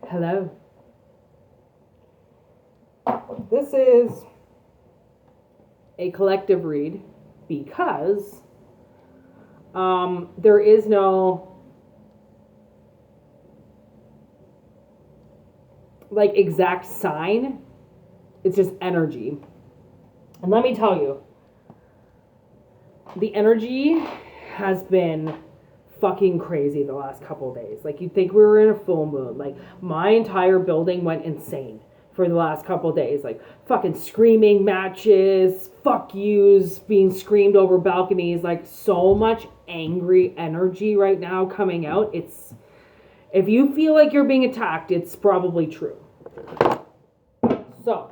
Hello. This is a collective read because there is no like exact sign. It's just energy. And let me tell you, the energy has been fucking crazy the last couple of days. Like, you'd think we were in a full moon. Like, my entire building went insane for the last couple of days. Like, fucking screaming matches, fuck yous being screamed over balconies. Like, so much angry energy right now coming out. It's, if you feel like you're being attacked, it's probably true. So,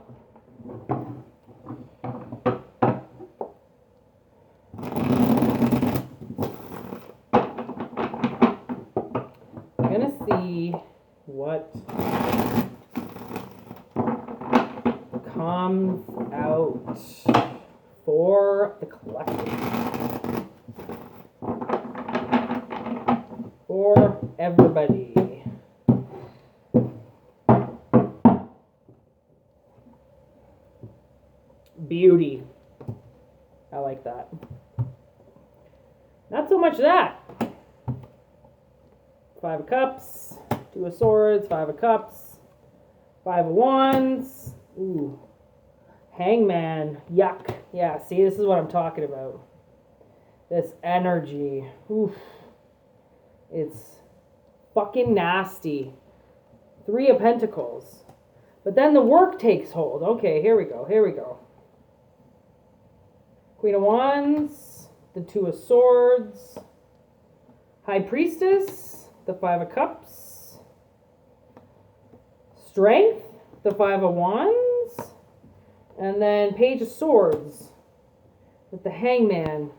I'm gonna see what comes out for the collective. For everybody. Beauty. I like that. Not so much that. Five of Cups, Two of Swords, Five of Cups, Five of Wands. Ooh. Hangman. Yuck. Yeah, see, this is what I'm talking about. This energy. Oof. It's fucking nasty. Three of Pentacles. But then the work takes hold. Okay, here we go. Here we go. Queen of Wands, the Two of Swords, High Priestess, the Five of Cups, Strength, the Five of Wands, and then Page of Swords with the Hangman.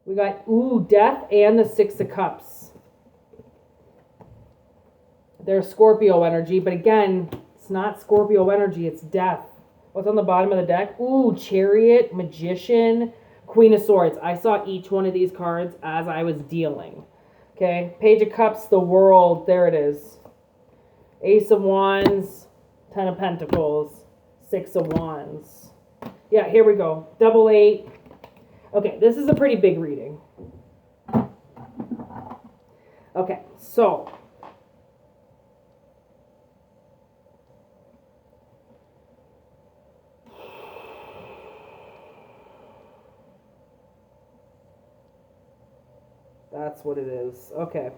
We got, Death and the Six of Cups. There's Scorpio energy, but again, it's not Scorpio energy, it's death. What's on the bottom of the deck? Chariot, Magician, Queen of Swords. I saw each one of these cards as I was dealing. Okay, Page of Cups, the World. There it is. Ace of Wands, Ten of Pentacles, Six of Wands. Yeah, here we go. Double eight. Okay, this is a pretty big reading. Okay, so that's what it is. Okay.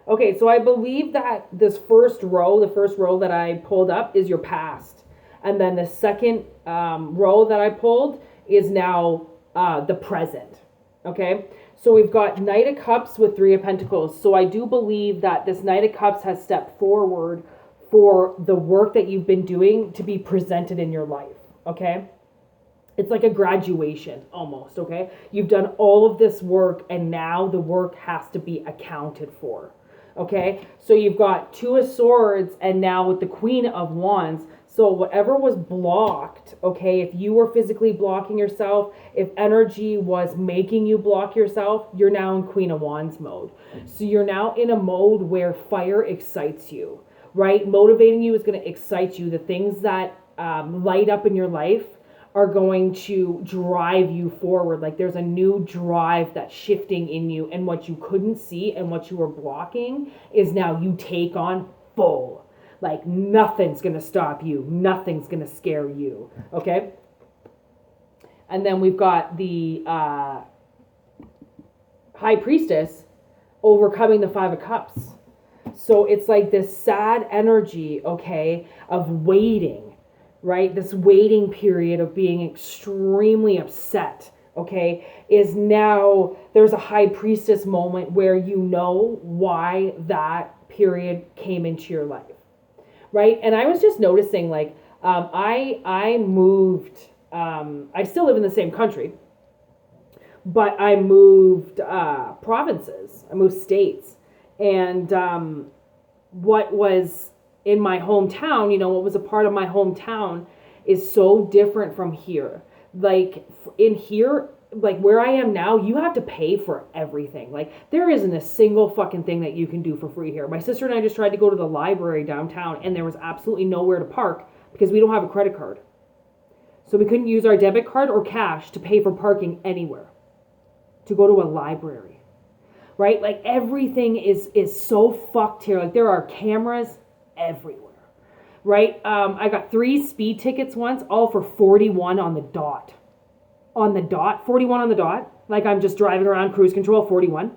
Okay, so I believe that this first row, the first row that I pulled up is your past. And then the second row that I pulled is now the present. Okay? So we've got Knight of Cups with Three of Pentacles. So I do believe that this Knight of Cups has stepped forward for the work that you've been doing to be presented in your life. Okay? It's like a graduation almost, okay? You've done all of this work and now the work has to be accounted for, okay? So you've got Two of Swords and now with the Queen of Wands. So whatever was blocked, okay, if you were physically blocking yourself, if energy was making you block yourself, you're now in Queen of Wands mode. So you're now in a mode where fire excites you, right? Motivating you is going to excite you. The things that light up in your life are going to drive you forward. Like there's a new drive that's shifting in you, and what you couldn't see and what you were blocking is now you take on full. Like nothing's gonna stop you, nothing's gonna scare you. Okay. And then we've got the High Priestess overcoming the Five of Cups. So it's like this sad energy, okay, of waiting, right? This waiting period of being extremely upset, okay, is now there's a High Priestess moment where you know why that period came into your life, right? And I was just noticing, like, I moved, I still live in the same country, but I moved provinces, I moved states, and what was in my hometown, you know, what was a part of my hometown is so different from here. Like in here, like where I am now, you have to pay for everything. Like there isn't a single fucking thing that you can do for free here. My sister and I just tried to go to the library downtown and there was absolutely nowhere to park because we don't have a credit card. So we couldn't use our debit card or cash to pay for parking anywhere to go to a library. Right? Like everything is so fucked here. Like there are cameras everywhere. Right? I got 3 speed tickets once, all for 41 on the dot. On the dot, 41 on the dot. Like I'm just driving around cruise control, 41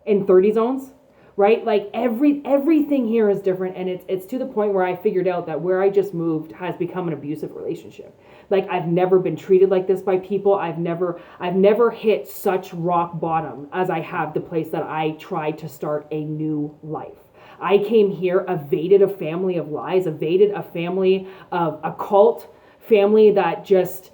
in 30 zones. Right? Like everything here is different, and it's to the point where I figured out that where I just moved has become an abusive relationship. Like I've never been treated like this by people. I've never hit such rock bottom as I have the place that I tried to start a new life. I came here, evaded a family of lies, evaded a family of a cult, family that just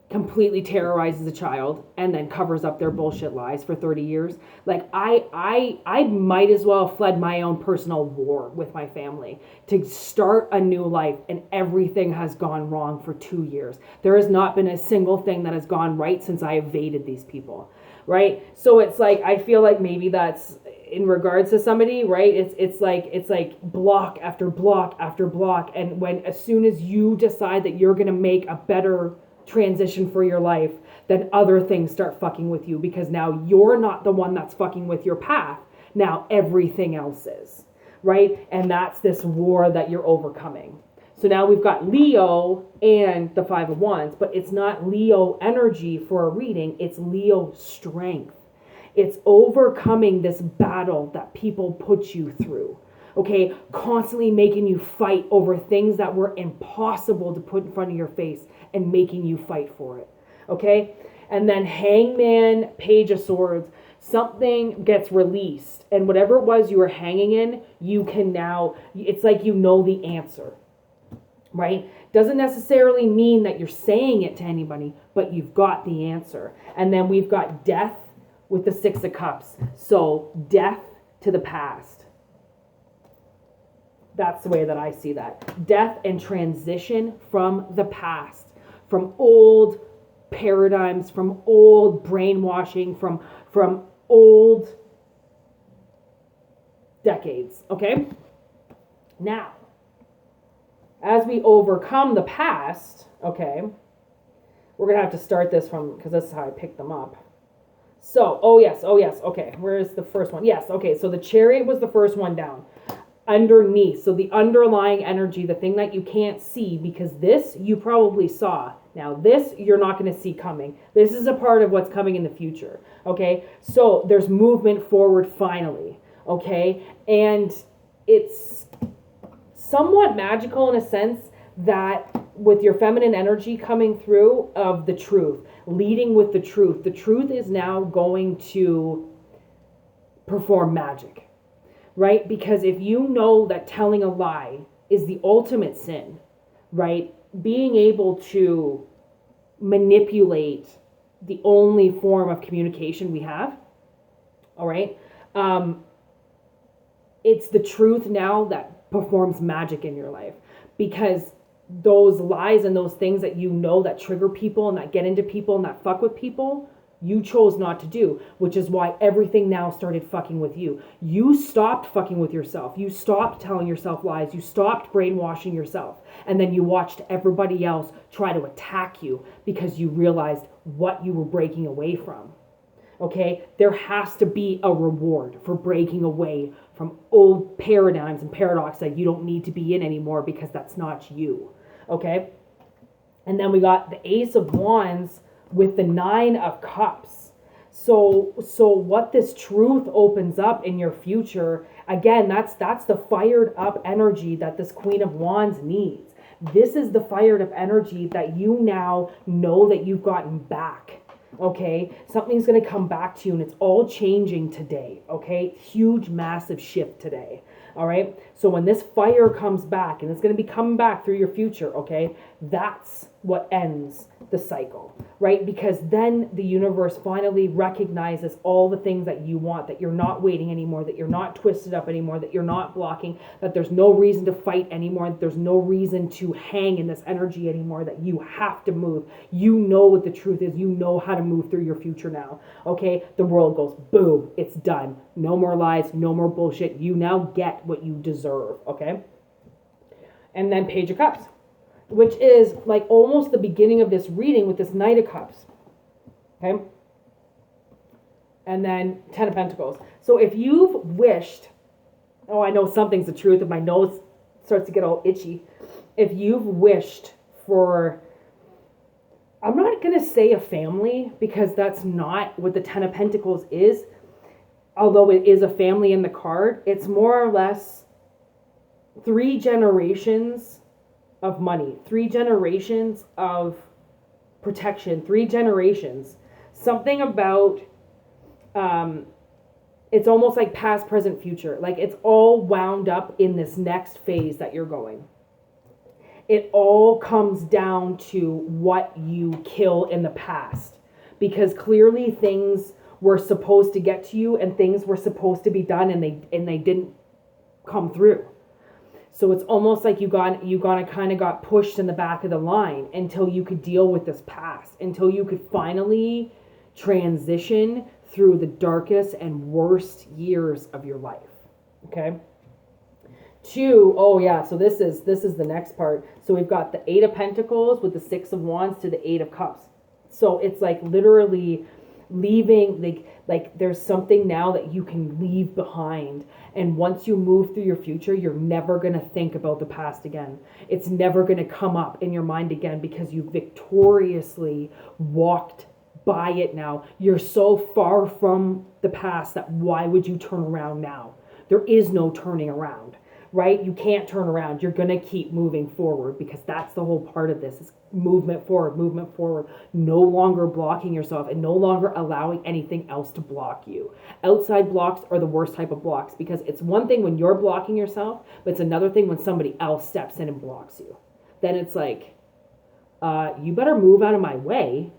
completely terrorizes a child and then covers up their bullshit lies for 30 years. Like I might as well have fled my own personal war with my family to start a new life, and everything has gone wrong for 2 years. There has not been a single thing that has gone right since I evaded these people. Right? So it's like, I feel like maybe that's in regards to somebody, right? It's like block after block after block. And as soon as you decide that you're going to make a better transition for your life, then other things start fucking with you, because now you're not the one that's fucking with your path. Now everything else is, right? And that's this war that you're overcoming. So now we've got Leo and the 5 of Wands, but it's not Leo energy for a reading. It's Leo strength. It's overcoming this battle that people put you through. Okay, constantly making you fight over things that were impossible to put in front of your face and making you fight for it. Okay, and then Hangman, Page of Swords, something gets released, and whatever it was you were hanging in, you can now, it's like you know the answer. Right? Doesn't necessarily mean that you're saying it to anybody, but you've got the answer. And then we've got death with the 6 of Cups. So death to the past. That's the way that I see that. Death and transition from the past, from old paradigms, from old brainwashing, from old decades. Okay? Now, as we overcome the past, okay, we're going to have to start this from, because this is how I picked them up. So, oh yes, okay, where's the first one? Yes, okay, so the Chariot was the first one down. Underneath, so the underlying energy, the thing that you can't see, because this you probably saw. Now this you're not going to see coming. This is a part of what's coming in the future, okay? So there's movement forward finally, okay? And it's somewhat magical in a sense that with your feminine energy coming through of the truth, leading with the truth is now going to perform magic, right? Because if you know that telling a lie is the ultimate sin, right? Being able to manipulate the only form of communication we have, all right? It's the truth now that performs magic in your life, because those lies and those things that you know that trigger people and that get into people and that fuck with people, you chose not to do, which is why everything now started fucking with you. You stopped fucking with yourself. You stopped telling yourself lies. You stopped brainwashing yourself. And then you watched everybody else try to attack you because you realized what you were breaking away from. Okay, there has to be a reward for breaking away from old paradigms and paradox that you don't need to be in anymore, because that's not you. Okay, and then we got the Ace of Wands with the 9 of Cups. So what this truth opens up in your future, again, that's the fired up energy that this Queen of Wands needs. This is the fired up energy that you now know that you've gotten back. Okay, something's going to come back to you, and it's all changing today. Okay, huge, massive shift today. All right, so when this fire comes back, and it's going to be coming back through your future, okay, that's what ends the cycle, right? Because then the universe finally recognizes all the things that you want, that you're not waiting anymore, that you're not twisted up anymore, that you're not blocking, that there's no reason to fight anymore, that there's no reason to hang in this energy anymore, that you have to move. You know what the truth is. You know how to move through your future now, okay? The world goes, boom, it's done. No more lies, no more bullshit. You now get what you deserve, okay? And then Page of Cups, which is like almost the beginning of this reading with this Knight of Cups. Okay? And then Ten of Pentacles. So if you've wished, oh, I know something's the truth, if my nose starts to get all itchy. If you've wished for, I'm not going to say a family, because that's not what the Ten of Pentacles is. Although it is a family in the card, it's more or less 3 generations of money, 3 generations of protection, 3 generations. Something about, it's almost like past, present, future. Like it's all wound up in this next phase that you're going. It all comes down to what you kill in the past. Because clearly things were supposed to get to you and things were supposed to be done and they didn't come through. So it's almost like you kind of got pushed in the back of the line until you could deal with this past, until you could finally transition through the darkest and worst years of your life. Okay. 2, oh yeah, so this is the next part. So we've got the 8 of Pentacles with the 6 of Wands to the 8 of Cups. So it's like literally leaving, like there's something now that you can leave behind, and once you move through your future, you're never going to think about the past again. It's never going to come up in your mind again, because you victoriously walked by it now. You're so far from the past that why would you turn around now? There is no turning around, right? You can't turn around. You're going to keep moving forward, because that's the whole part of this, is movement forward, no longer blocking yourself and no longer allowing anything else to block you. Outside blocks are the worst type of blocks, because it's one thing when you're blocking yourself, but it's another thing when somebody else steps in and blocks you. Then it's like, you better move out of my way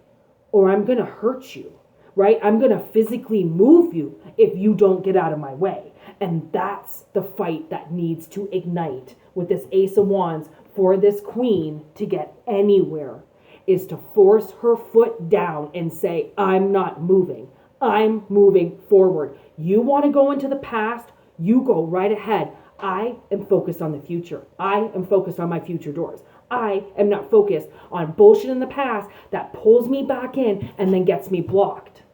or I'm going to hurt you, right? I'm going to physically move you if you don't get out of my way. And that's the fight that needs to ignite with this Ace of Wands for this queen to get anywhere, is to force her foot down and say, I'm not moving. I'm moving forward. You want to go into the past, you go right ahead. I am focused on the future. I am focused on my future doors. I am not focused on bullshit in the past that pulls me back in and then gets me blocked.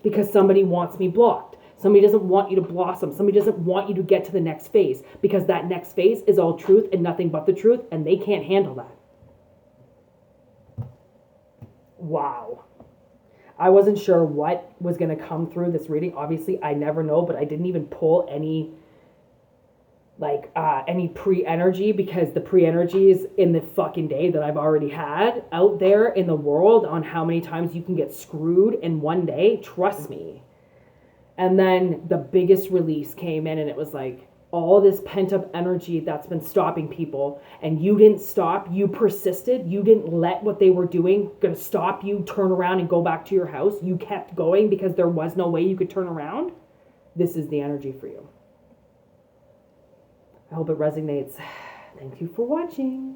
Because somebody wants me blocked. Somebody doesn't want you to blossom. Somebody doesn't want you to get to the next phase, because that next phase is all truth and nothing but the truth, and they can't handle that. Wow. I wasn't sure what was going to come through this reading. Obviously, I never know, but I didn't even pull any pre-energy, because the pre-energies in the fucking day that I've already had out there in the world on how many times you can get screwed in one day. Trust me. And then the biggest release came in, and it was like all this pent-up energy that's been stopping people, and you didn't stop. You persisted. You didn't let what they were doing gonna stop you, turn around and go back to your house. You kept going because there was no way you could turn around. This is the energy for you. I hope it resonates. Thank you for watching.